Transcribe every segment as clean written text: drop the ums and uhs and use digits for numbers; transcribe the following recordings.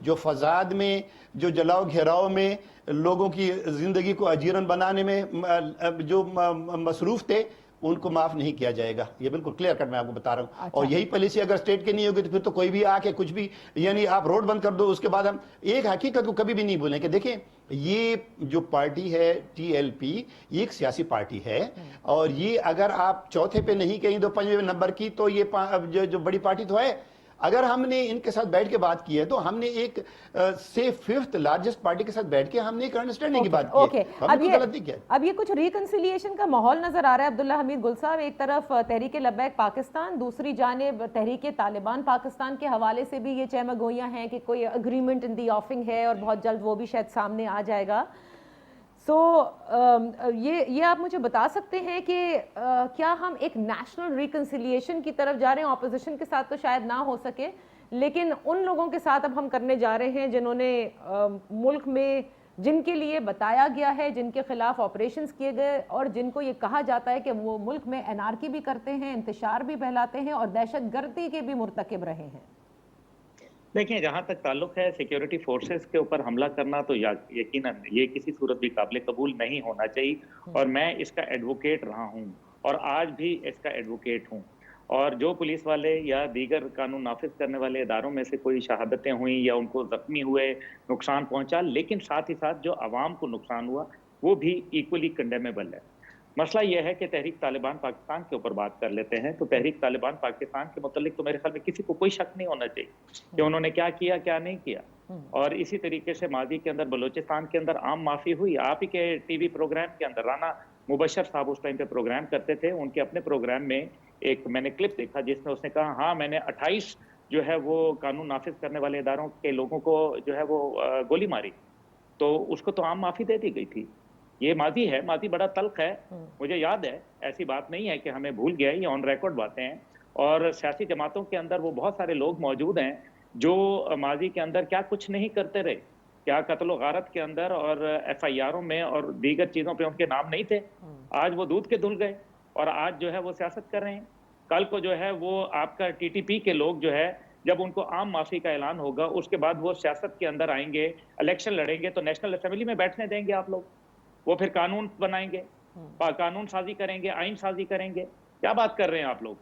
جو فساد میں، جو جلاؤ گھیراؤ میں، لوگوں کی زندگی کو اجیرن بنانے میں جو مصروف تھے، ان کو معاف نہیں کیا جائے گا. یہ بالکل کلیئر کٹ میں آپ کو بتا رہا ہوں. اور یہی پالیسی اگر اسٹیٹ کی نہیں ہوگی تو پھر تو کوئی بھی آ کے کچھ بھی، یعنی آپ روڈ بند کر دو. اس کے بعد ہم ایک حقیقت کو کبھی بھی نہیں بھولیں کہ دیکھیں یہ جو پارٹی ہے TLP، یہ ایک سیاسی پارٹی ہے، اور یہ اگر آپ چوتھے پہ نہیں کہیں تو 5ویں نمبر کی، تو یہ جو بڑی پارٹی تو ہے. اگر ہم نے ان کے ساتھ بیٹھ کے بات کی ہے تو ہم نے ایک سے 5th لارجسٹ پارٹی کے ساتھ بیٹھ کے ہم نے ایک انڈرسٹینڈنگ کی بات کی ہے. ہم نے غلط نہیں کیا. اب یہ کچھ ریکنسیلیشن کا ماحول نظر آ رہا ہے عبداللہ حمید گل صاحب. ایک طرف تحریک لبیک پاکستان، دوسری جانب تحریک طالبان پاکستان کے حوالے سے بھی یہ چہمگوئیاں ہیں کہ کوئی اگریمنٹ ان دی آفنگ ہے اور بہت جلد وہ بھی شاید سامنے آ جائے گا. سو یہ آپ مجھے بتا سکتے ہیں کہ کیا ہم ایک نیشنل ریکنسیلیشن کی طرف جا رہے ہیں؟ اپوزیشن کے ساتھ تو شاید نہ ہو سکے، لیکن ان لوگوں کے ساتھ اب ہم کرنے جا رہے ہیں جنہوں نے ملک میں، جن کے لیے بتایا گیا ہے، جن کے خلاف آپریشنز کیے گئے، اور جن کو یہ کہا جاتا ہے کہ وہ ملک میں انارکی بھی کرتے ہیں، انتشار بھی پھیلاتے ہیں اور دہشت گردی کے بھی مرتکب رہے ہیں. دیکھیں، جہاں تک تعلق ہے سیکیورٹی فورسز کے اوپر حملہ کرنا، تو یقیناً یہ کسی صورت بھی قابل قبول نہیں ہونا چاہیے، اور میں اس کا ایڈوکیٹ رہا ہوں اور آج بھی اس کا ایڈوکیٹ ہوں. اور جو پولیس والے یا دیگر قانون نافذ کرنے والے اداروں میں سے کوئی شہادتیں ہوئیں یا ان کو زخمی ہوئے، نقصان پہنچا، لیکن ساتھ ہی ساتھ جو عوام کو نقصان ہوا وہ بھی ایکولی کنڈیمیبل ہے. مسئلہ یہ ہے کہ تحریک طالبان پاکستان کے اوپر بات کر لیتے ہیں، تو تحریک طالبان پاکستان کے متعلق تو میرے خیال میں کسی کو کوئی شک نہیں ہونا چاہیے کہ انہوں نے کیا کیا، کیا نہیں کیا. اور اسی طریقے سے ماضی کے اندر بلوچستان کے اندر عام معافی ہوئی. آپ ہی کے ٹی وی پروگرام کے اندر رانا مبشر صاحب اس ٹائم پہ پروگرام کرتے تھے، ان کے اپنے پروگرام میں ایک میں نے کلپ دیکھا جس میں اس نے کہا ہاں میں نے 28 جو ہے وہ قانون نافذ کرنے والے اداروں کے لوگوں کو جو ہے وہ گولی ماری، تو اس کو تو عام معافی دے دی گئی تھی. یہ ماضی ہے، ماضی بڑا تلخ ہے، مجھے یاد ہے، ایسی بات نہیں ہے کہ ہمیں بھول گیا، یہ آن ریکارڈ باتیں ہیں. اور سیاسی جماعتوں کے اندر وہ بہت سارے لوگ موجود ہیں جو ماضی کے اندر کیا کچھ نہیں کرتے رہے، کیا قتل و غارت کے اندر اور FIR میں اور دیگر چیزوں پہ ان کے نام نہیں تھے. آج وہ دودھ کے دھل گئے اور آج جو ہے وہ سیاست کر رہے ہیں. کل کو جو ہے وہ آپ کا TTP کے لوگ جو ہے جب ان کو عام معافی کا اعلان ہوگا اس کے بعد وہ سیاست کے اندر آئیں گے، الیکشن لڑیں گے، تو نیشنل اسمبلی میں بیٹھنے دیں گے آپ لوگ؟ وہ پھر قانون بنائیں گے، قانون سازی کریں گے، آئین سازی کریں گے. کیا بات کر رہے ہیں آپ لوگ؟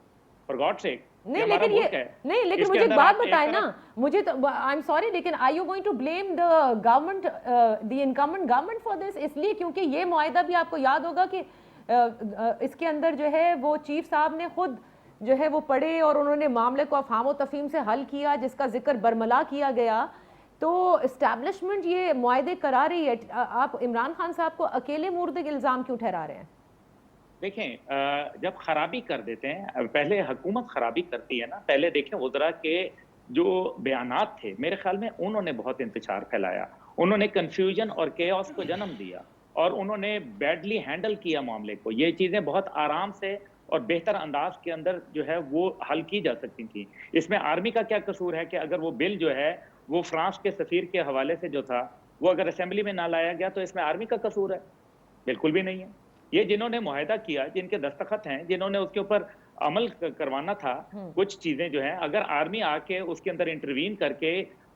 فار گاڈ سیک، نہیں لیکن مجھے ایک بات بتائیں نا، مجھے تو آئی ایم سوری لیکن are you going to blame the government, the incumbent government for this? اس لیے کیونکہ یہ معاہدہ بھی آپ کو یاد ہوگا کہ اس کے اندر جو ہے وہ چیف صاحب نے خود جو ہے وہ پڑھے اور انہوں نے معاملے کو افہام و تفہیم سے حل کیا، جس کا ذکر برملا کیا گیا. تو اسٹیبلشمنٹ یہ معاہدے کرا رہی ہے، آپ عمران خان صاحب کو اکیلے مورد الزام کیوں ٹھہرا رہے ہیں؟ دیکھیں، جب خرابی کر دیتے ہیں، پہلے حکومت خرابی کرتی ہے نا، پہلے دیکھیں وزراء کے جو بیانات تھے میرے خیال میں انہوں نے بہت انتشار پھیلایا، انہوں نے کنفیوژن اور کیوس کو جنم دیا اور انہوں نے بیڈلی ہینڈل کیا معاملے کو. یہ چیزیں بہت آرام سے اور بہتر انداز کے اندر جو ہے وہ حل کی جا سکتی تھیں. اس میں آرمی کا کیا قصور ہے کہ اگر وہ بل جو ہے وہ فرانس کے سفیر کے حوالے سے جو تھا وہ اگر اسمبلی میں نہ لایا گیا تو اس میں آرمی کا قصور ہے؟ بالکل بھی نہیں ہے. یہ جنہوں نے معاہدہ کیا، جن کے دستخط ہیں، جنہوں نے اس کے اوپر عمل کروانا تھا کچھ چیزیں جو ہیں، اگر آرمی آ کے اس کے اندر انٹروین کر کے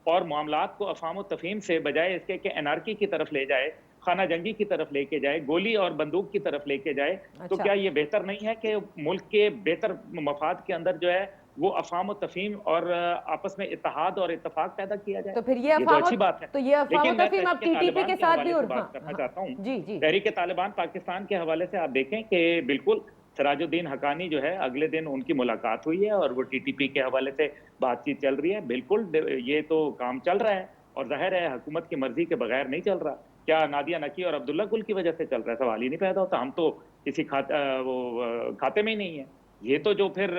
اور معاملات کو افہام و تفہیم سے بجائے اس کے کہ انارکی کی طرف لے جائے، خانہ جنگی کی طرف لے کے جائے، گولی اور بندوق کی طرف لے کے جائے، تو کیا یہ بہتر نہیں ہے کہ ملک کے بہتر مفاد کے اندر جو ہے وہ افہام و تفہیم اور آپس میں اتحاد اور اتفاق پیدا کیا جائے؟ تو پھر یہ تو اچھی بات ہے. تو یہ افہام و تفہیم اب TTP کے ساتھ بھی بات کرنا چاہتا ہوں. جی تحریک طالبان پاکستان کے حوالے سے آپ دیکھیں کہ بالکل سراج الدین حقانی جو ہے اگلے دن ان کی ملاقات ہوئی ہے اور وہ TTP کے حوالے سے بات چیت چل رہی ہے. بالکل یہ تو کام چل رہا ہے اور ظاہر ہے حکومت کی مرضی کے بغیر نہیں چل رہا. کیا نادیہ نکی اور عبداللہ گل کی وجہ سے چل رہا ہے؟ سوال ہی نہیں پیدا ہوتا. ہم تو کسی کھاتے میں ہی نہیں ہیں. یہ تو جو پھر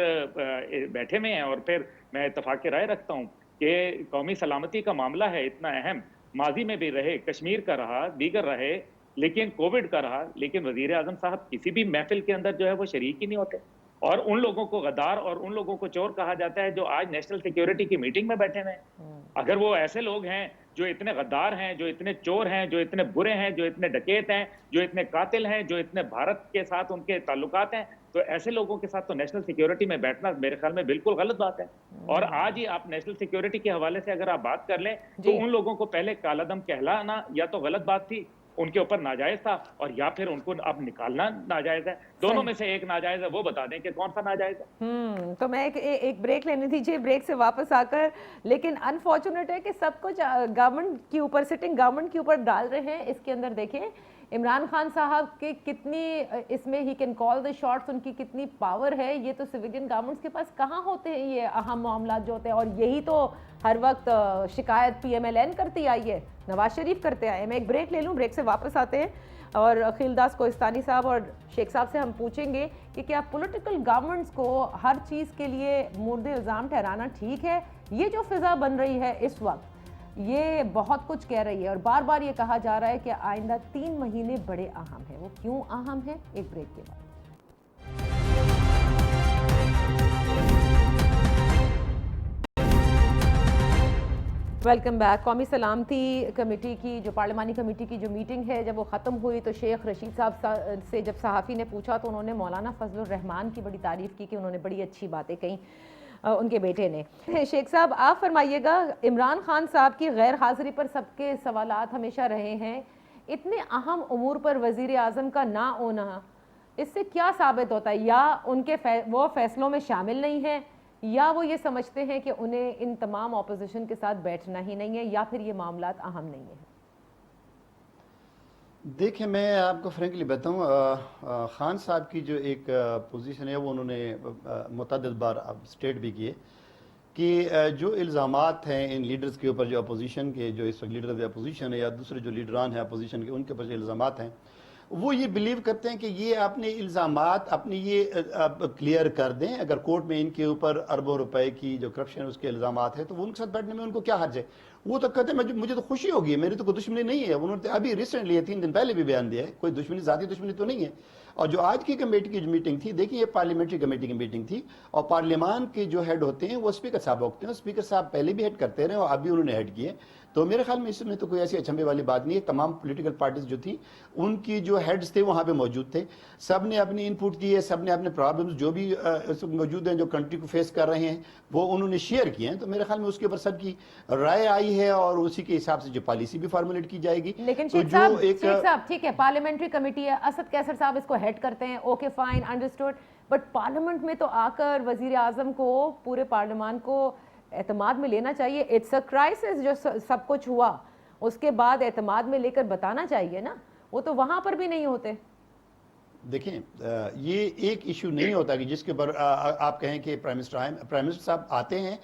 بیٹھے میں ہیں. اور پھر میں اتفاق رائے رکھتا ہوں کہ قومی سلامتی کا معاملہ ہے اتنا اہم، ماضی میں بھی رہے، کشمیر کا رہا، دیگر رہے، لیکن کووڈ کا رہا، لیکن وزیر اعظم صاحب کسی بھی محفل کے اندر جو ہے وہ شریک ہی نہیں ہوتے. اور ان لوگوں کو غدار اور ان لوگوں کو چور کہا جاتا ہے جو آج نیشنل سیکیورٹی کی میٹنگ میں بیٹھے ہوئے ہیں. اگر وہ ایسے لوگ ہیں جو اتنے غدار ہیں، جو اتنے چور ہیں، جو اتنے برے ہیں، جو اتنے ڈکیت ہیں، جو اتنے قاتل ہیں، جو اتنے بھارت کے ساتھ ان کے تعلقات ہیں، تو ایسے لوگوں کے ساتھ تو نیشنل سیکیورٹی میں بیٹھنا میرے خیال میں بالکل غلط بات ہے. اور آج ہی آپ نیشنل سیکیورٹی کے حوالے سے اگر آپ بات کر لیں تو ان لوگوں کو پہلے کالعدم کہلانا یا تو غلط بات تھی, ان کے اوپر ناجائز تھا, اور یا پھر ان کو اب نکالنا ناجائز ہے. دونوں میں سے ایک ناجائز ہے, وہ بتا دیں کہ کون سا ناجائز ہے. تو میں ایک بریک لینے دیجیے, بریک سے واپس آ کر, لیکن انفارچونیٹ ہے کہ سب کچھ گورنمنٹ کے اوپر, سٹنگ گورنمنٹ کے اوپر ڈال رہے ہیں. اس کے اندر دیکھیں عمران خان صاحب کے کتنی اس میں he can call the shots, ان کی کتنی پاور ہے. یہ تو سویلین گورنمنٹس کے پاس کہاں ہوتے ہیں یہ اہم معاملات جو ہوتے ہیں, اور یہی تو ہر وقت شکایت پی ایم ایل این کرتی آئی ہے, نواز شریف کرتے آئے. میں ایک بریک لے لوں, بریک سے واپس آتے ہیں اور خیلداس کوہستانی صاحب اور شیخ صاحب سے ہم پوچھیں گے کہ کیا پولیٹیکل گورنمنٹس کو ہر چیز کے لیے مورد الزام ٹھہرانا ٹھیک ہے. یہ جو فضا بن رہی ہے اس وقت یہ بہت کچھ کہہ رہی ہے, اور بار بار یہ کہا جا رہا ہے کہ آئندہ 3 مہینے بڑے اہم ہیں. وہ کیوں اہم ہیں؟ ایک بریک کے بعد. Welcome back. قومی سلامتی کمیٹی کی جو پارلیمانی کمیٹی کی جو میٹنگ ہے جب وہ ختم ہوئی تو شیخ رشید صاحب سے جب صحافی نے پوچھا تو انہوں نے مولانا فضل الرحمان کی بڑی تعریف کی کہ انہوں نے بڑی اچھی باتیں کہیں ان کے بیٹے نے. شیخ صاحب آپ فرمائیے گا, عمران خان صاحب کی غیر حاضری پر سب کے سوالات ہمیشہ رہے ہیں, اتنے اہم امور پر وزیر اعظم کا نہ ہونا اس سے کیا ثابت ہوتا ہے؟ یا ان کے وہ فیصلوں میں شامل نہیں ہیں, یا وہ یہ سمجھتے ہیں کہ انہیں ان تمام اپوزیشن کے ساتھ بیٹھنا ہی نہیں ہے, یا پھر یہ معاملات اہم نہیں ہیں؟ دیکھیں میں آپ کو فرینکلی بتاؤں, خان صاحب کی جو ایک پوزیشن ہے وہ انہوں نے متعدد بار اسٹیٹ بھی کیے کہ جو الزامات ہیں ان لیڈرز کے اوپر, جو اپوزیشن کے, جو اس وقت لیڈر آف اپوزیشن ہے یا دوسرے جو لیڈران ہیں اپوزیشن کے, ان کے اوپر جو الزامات ہیں وہ یہ بلیو کرتے ہیں کہ یہ اپنے الزامات اپنی یہ کلیئر کر دیں. اگر کورٹ میں ان کے اوپر اربوں روپے کی جو کرپشن اس کے الزامات ہیں تو وہ ان کے ساتھ بیٹھنے میں ان کو کیا حرج ہے. وہ تو کہتے ہیں مجھے تو خوشی ہوگی, میری تو کوئی دشمنی نہیں ہے. انہوں نے ابھی ریسنٹلی 3 دن پہلے بھی بیان دیا ہے, کوئی دشمنی, ذاتی دشمنی تو نہیں ہے. اور جو آج کی کمیٹی کی جو میٹنگ تھی, دیکھیں یہ پارلیمنٹری کمیٹی کی میٹنگ تھی, اور پارلیمان کے جو ہیڈ ہوتے ہیں وہ اسپیکر صاحب ہوتے ہیں. اسپیکر صاحب پہلے بھی ہیڈ کرتے رہے اور اب بھی انہوں نے ہیڈ کیے. تو میرے خیال میں اس میں تو کوئی ایسی اچھمبے والی بات نہیں ہے. تمام پولیٹیکل پارٹیز جو تھی ان کی جو ہیڈز تھے وہاں پہ موجود تھے, سب نے اپنی ان پٹ کی ہے, سب نے اپنے پرابلمز جو بھی موجود ہیں جو کنٹری کو فیس کر رہے ہیں وہ انہوں نے شیئر کیے ہیں. تو میرے خیال میں اس کے اوپر سب کی رائے آئی ہے اور اسی کے حساب سے جو پالیسی بھی فارمولیٹ کی جائے گی. لیکن شیخ صاحب ٹھیک ہے, پارلیمنٹری کمیٹی ہے, اسد کیسر صاحب اس کو ہیڈ کرتے ہیں, okay fine understood, but parliament میں تو آ کر وزیر اعظم کو, پورے پارلیمان کو اعتماد میں لینا چاہیے. اٹس اے کرائسس جو سب کچھ ہوا, اس کے بعد اعتماد میں لے کر بتانا چاہیے نا. وہ تو وہاں پر بھی نہیں ہوتے. دیکھیں یہ ایک ایشو نہیں ہوتا کہ جس کے اوپر آپ کہیں کہ پرائم منسٹر صاحب آتے ہیں.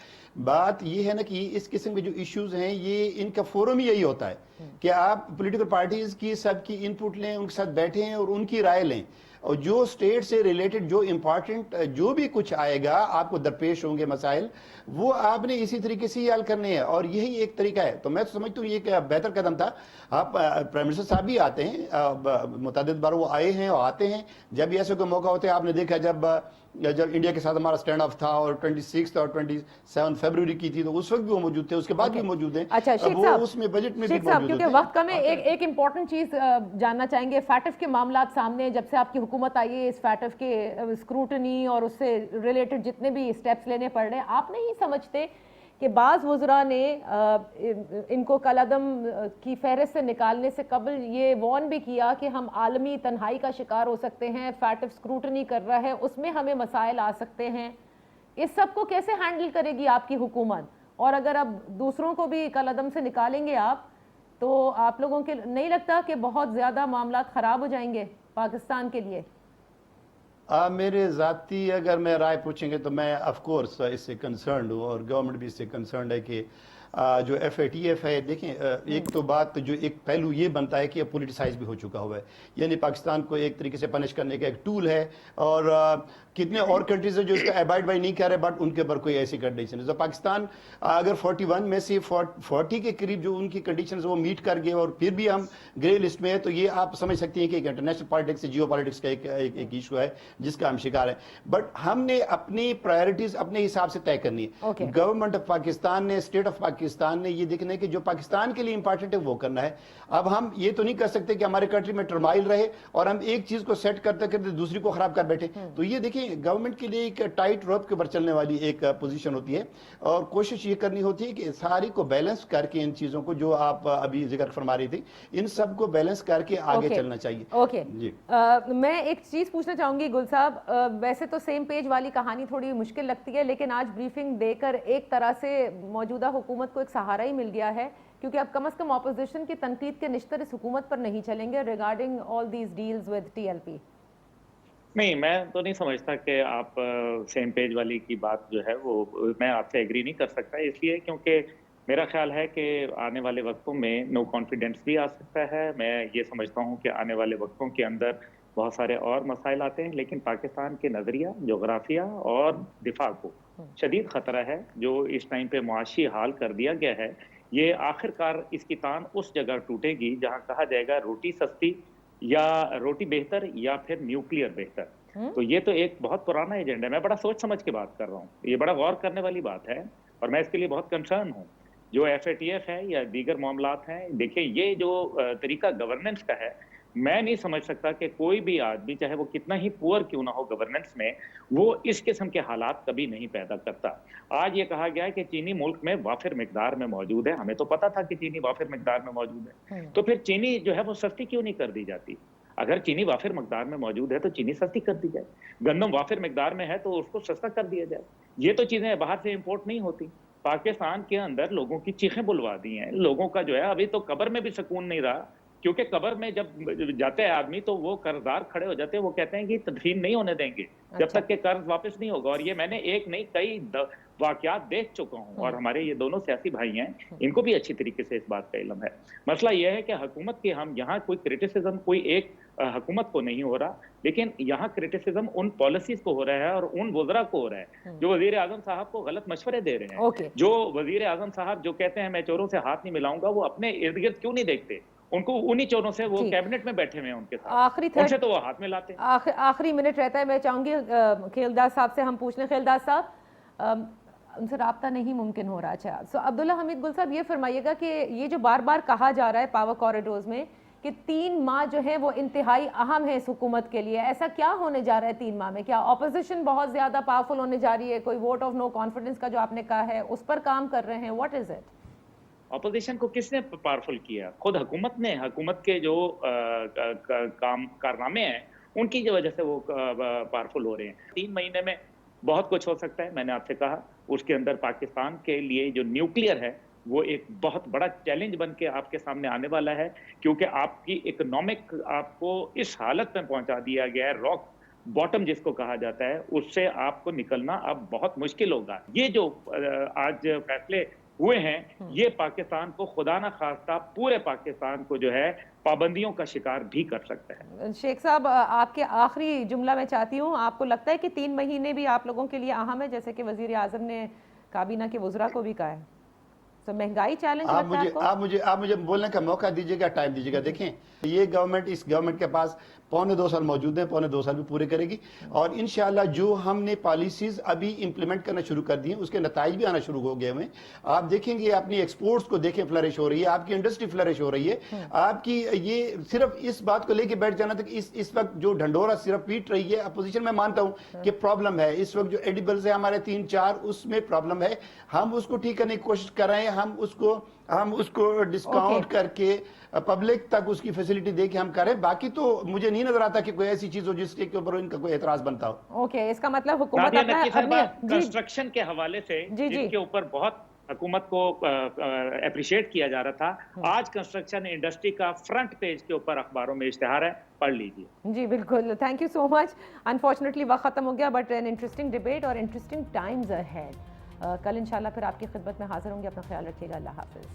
بات یہ ہے نا کہ اس قسم کے جو ایشوز ہیں یہ ان کا فورم ہی یہی ہوتا ہے کہ آپ پولیٹیکل پارٹیز کی سب کی ان پٹ لیں, ان کے ساتھ بیٹھیں اور ان کی رائے لیں, اور جو اسٹیٹ سے ریلیٹڈ جو امپارٹنٹ جو بھی کچھ آئے گا آپ کو درپیش ہوں گے مسائل, وہ آپ نے اسی طریقے سے ہی حل کرنے ہیں. اور یہی ایک طریقہ ہے. تو میں تو سمجھتا ہوں یہ ایک بہتر قدم تھا. آپ پرائم منسٹر صاحب بھی آتے ہیں, متعدد بار وہ آئے ہیں اور آتے ہیں جب ایسے کوئی موقع ہوتے ہیں. آپ نے دیکھا جب انڈیا کے ساتھ ہمارا سٹینڈ آف تھا اور 26 اور 27 فروری کی تھی تو اس وقت بھی وہ موجود تھے, اس کے بعد بھی موجود ہیں. اچھا شیخ صاحب, اس میں بجٹ میں بھی موجود ہیں. کیونکہ وقت کم ہے, ایک امپورٹنٹ چیز جاننا چاہیں گے. فیٹف کے معاملات سامنے, جب سے آپ کی حکومت آئی ہے, اس فیٹف کے اسکروٹنی اور اس سے ریلیٹڈ جتنے بھی اسٹیپس لینے پڑ رہے ہیں, آپ نہیں سمجھتے کہ بعض وزراء نے ان کو کالعدم کی فہرست سے نکالنے سے قبل یہ وارن بھی کیا کہ ہم عالمی تنہائی کا شکار ہو سکتے ہیں, فیٹف اسکروٹنی کر رہا ہے, اس میں ہمیں مسائل آ سکتے ہیں. اس سب کو کیسے ہینڈل کرے گی آپ کی حکومت؟ اور اگر اب دوسروں کو بھی کالعدم سے نکالیں گے آپ, تو آپ لوگوں کے نہیں لگتا کہ بہت زیادہ معاملات خراب ہو جائیں گے پاکستان کے لیے؟ میرے ذاتی اگر میں رائے پوچھیں گے تو میں آف کورس اس سے کنسرنڈ ہوں, اور گورنمنٹ بھی اس سے کنسرنڈ ہے کہ جو FATF ہے. دیکھیں ایک تو بات جو ایک پہلو یہ بنتا ہے کہ اب پولیٹیسائز بھی ہو چکا ہوا ہے, یعنی پاکستان کو ایک طریقے سے پنش کرنے کا ایک ٹول ہے. اور کتنے اور کنٹریز ہیں جو اس کا ابائڈ بائی نہیں کر رہے بٹ ان کے اوپر کوئی ایسی کنڈیشن ہے. تو پاکستان اگر 41 میں سے 40 کے قریب جو ان کی کنڈیشنز وہ میٹ کر گئے اور پھر بھی ہم گرے لسٹ میں ہے, تو یہ آپ سمجھ سکتے ہیں کہ ایک انٹرنیشنل پالیٹکس جیو پالیٹکس کا ایک ایشو ہے جس کا ہم شکار ہیں. بٹ ہم نے اپنی پرائرٹیز اپنے حساب سے طے کرنی ہے. گورنمنٹ آف پاکستان نے, اسٹیٹ آف پاکستان نے یہ دیکھنا ہے کہ جو پاکستان کے لیے امپورٹنٹ ہے وہ کرنا ہے. اب ہم یہ تو نہیں کر سکتے کہ ہمارے کنٹری میں ٹرمائل رہے اور ہم ایک چیز کو سیٹ کرتے کرتے دوسری کو خراب کر بیٹھے. تو یہ دیکھیں گورنمنٹ کے لیے ایک ٹائٹ روپ کے اوپر چلنے والی ایک پوزیشن ہوتی ہے, اور کوشش یہ کرنی ہوتی ہے کہ ساری کو بیلنس کر کے ان چیزوں کو جو آپ ابھی ذکر فرما رہی تھی ان سب کو بیلنس کر کے آگے چلنا چاہیے. اوکے, میں ایک چیز پوچھنا چاہوں گی گل صاحب, ویسے تو سیم پیج والی کہانی تھوڑی مشکل لگتی ہے, لیکن آج بریفنگ دے کر ایک طرح سے موجودہ حکومت کو ایک سہارا ہی مل گیا ہے, کیونکہ اب کم از کم اپوزیشن کی تنقید کے نشتر اس حکومت پر نہیں چلیں گے regarding all these deals with T L P. نہیں, میں تو نہیں سمجھتا کہ آپ سیم پیج والی کی بات جو ہے وہ میں آپ سے ایگری نہیں کر سکتا, اس لیے کیونکہ میرا خیال ہے کہ آنے والے وقتوں میں نو کانفیڈنس بھی آ سکتا ہے. میں یہ سمجھتا ہوں کہ آنے والے وقتوں کے اندر بہت سارے اور مسائل آتے ہیں, لیکن پاکستان کے نظریہ, جغرافیہ اور دفاع کو شدید خطرہ ہے جو اس ٹائم پہ معاشی حال کر دیا گیا ہے. یہ آخر کار اس کی تان اس جگہ ٹوٹے گی جہاں کہا جائے گا روٹی سستی یا روٹی بہتر یا پھر نیوکلیئر بہتر. تو یہ تو ایک بہت پرانا ایجنڈا ہے. میں بڑا سوچ سمجھ کے بات کر رہا ہوں, یہ بڑا غور کرنے والی بات ہے اور میں اس کے لیے بہت کنسرن ہوں. جو ایف اے ٹی ایف ہے یا دیگر معاملات ہیں, دیکھیں یہ جو طریقہ گورننس کا ہے, میں نہیں سمجھ سکتا کہ کوئی بھی آدمی چاہے وہ کتنا ہی پور کیوں نہ ہو گورننس میں, وہ اس قسم کے حالات کبھی نہیں پیدا کرتا. آج یہ کہا گیا ہے کہ چینی ملک میں وافر مقدار میں موجود ہے. ہمیں تو پتا تھا کہ چینی وافر مقدار میں موجود ہے, تو پھر چینی جو ہے وہ سستی کیوں نہیں کر دی جاتی؟ اگر چینی وافر مقدار میں موجود ہے تو چینی سستی کر دی جائے. گندم وافر مقدار میں ہے تو اس کو سستا کر دیا جائے. یہ تو چیزیں باہر سے امپورٹ نہیں ہوتی. پاکستان کے اندر لوگوں کی چیخیں بلوا دی ہیں. لوگوں کا جو ہے ابھی تو قبر میں بھی سکون نہیں رہا, کیونکہ قبر میں جب جاتے ہیں آدمی تو وہ قرضدار کھڑے ہو جاتے ہیں, وہ کہتے ہیں کہ تدفین نہیں ہونے دیں گے جب تک کہ قرض واپس نہیں ہوگا. اور یہ میں نے ایک نہیں کئی واقعات دیکھ چکا ہوں, اور ہمارے یہ دونوں سیاسی بھائی ہیں, ان کو بھی اچھی طریقے سے اس بات کا علم ہے. مسئلہ یہ ہے کہ حکومت کی ہم یہاں کوئی کرٹیسزم کوئی ایک حکومت کو نہیں ہو رہا, لیکن یہاں کرٹیسزم ان پالیسیز کو ہو رہا ہے اور ان وزراء کو ہو رہا ہے جو وزیر اعظم صاحب کو غلط مشورے دے رہے ہیں. جو وزیر اعظم صاحب جو کہتے ہیں میں چوروں سے ہاتھ نہیں ملاؤں گا, وہ اپنے ارد گرد کیوں نہیں دیکھتے؟ ان کو انہی چوروں سے, وہ کیبنٹ میں بیٹھے ہوئے ہیں ان کے ساتھ, ان سے تو وہ ہاتھ میں لاتے ہیں. آخری منٹ رہتا ہے, میں چاہوں گی خیلداز صاحب سے ہم پوچھ لیں. خیلداز صاحب, ان سے رابطہ نہیں ممکن ہو رہا. اچھا, سو عبداللہ حمید گل صاحب یہ فرمائیے گا کہ یہ جو بار بار کہا جا رہا ہے پاور کوریڈورز میں کہ 3 ماہ جو ہے وہ انتہائی اہم ہے اس حکومت کے لیے, ایسا کیا ہونے جا رہا ہے 3 ماہ میں؟ کیا اپوزیشن بہت زیادہ پاورفل ہونے جا رہی ہے؟ کوئی ووٹ آف نو کانفیڈنس کا جو آپ نے کہا ہے اس پر کام کر رہے ہیں؟ What is it? اپوزیشن کو کس نے پاورفل کیا؟ خود حکومت نے. حکومت کے جو کارنامے ہیں ان کی وجہ سے وہ پاورفل ہو رہے ہیں. 3 مہینے میں بہت کچھ ہو سکتا ہے. میں نے آپ سے کہا اس کے اندر پاکستان کے لیے جو نیوکلیئر ہے وہ ایک بہت بڑا چیلنج بن کے آپ کے سامنے آنے والا ہے, کیونکہ آپ کی اکنامک آپ کو اس حالت میں پہنچا دیا گیا ہے, راک باٹم جس کو کہا جاتا ہے, اس سے آپ کو نکلنا اب بہت مشکل ہوگا. یہ جو آج فیصلے ہوئے ہیں یہ پاکستان کو خدا نہ خواستہ پورے پاکستان کو جو ہے پابندیوں کا شکار بھی کر سکتا ہے. شیخ صاحب, آپ کے آخری جملہ میں چاہتی ہوں, آپ کو لگتا ہے کہ 3 مہینے بھی آپ لوگوں کے لیے اہم ہے, جیسے کہ وزیر اعظم نے کابینہ کے وزراء کو بھی کہا ہے؟ تو مہنگائی چیلنج لگتا ہے آپ مجھے بولنے کا موقع دیجیے گا, ٹائم دیجیے گا. دیکھیں یہ گورنمنٹ, اس گورنمنٹ کے پاس 1.25 سال موجود ہیں, 1.25 سال بھی پورے کرے گی, اور انشاءاللہ جو ہم نے پالیسیز ابھی امپلیمنٹ کرنا شروع کر دی ہیں اس کے نتائج بھی آنا شروع ہو گئے ہوئے ہیں. آپ دیکھیں گے اپنی ایکسپورٹس کو دیکھیں فلرش ہو رہی ہے, آپ کی انڈسٹری فلرش ہو رہی ہے. آپ کی یہ صرف اس بات کو لے کے بیٹھ جانا تھا کہ اس وقت جو ڈھنڈورا صرف پیٹ رہی ہے اپوزیشن, میں مانتا ہوں کہ پرابلم ہے اس وقت جو ایڈیبلز ہے ہمارے 3-4 اس میں پرابلم ہے. ہم اس کو ٹھیک کرنے کی کوشش کر رہے ہیں, ہم اس کو ڈسکاؤنٹ کر کے پبلک تک اس کی فیسلٹی دے کے ہم کریں. باقی تو مجھے نہیں نظر آتا کہ کوئی ایسی چیز ہو جس کے اوپر ان کا کوئی اعتراض بنتا ہو. اوکے, اس کا مطلب حکومت کنسٹرکشن کے حوالے سے جس کے اوپر بہت حکومت کو اپریشیٹ کیا جا رہا تھا, آج کنسٹرکشن انڈسٹری کا فرنٹ پیج کے اوپر اخباروں میں اشتہار ہے, پڑھ لیجیے. جی بالکل, thank you so much. Unfortunately وقت ختم ہو گیا, بٹ این انٹرسٹنگ ڈیبیٹ اور انٹرسٹنگ ٹائمز اہیڈ. کل انشاءاللہ پھر آپ کی خدمت میں حاضر ہوں گے. اپنا خیال رکھیے گا. اللہ حافظ.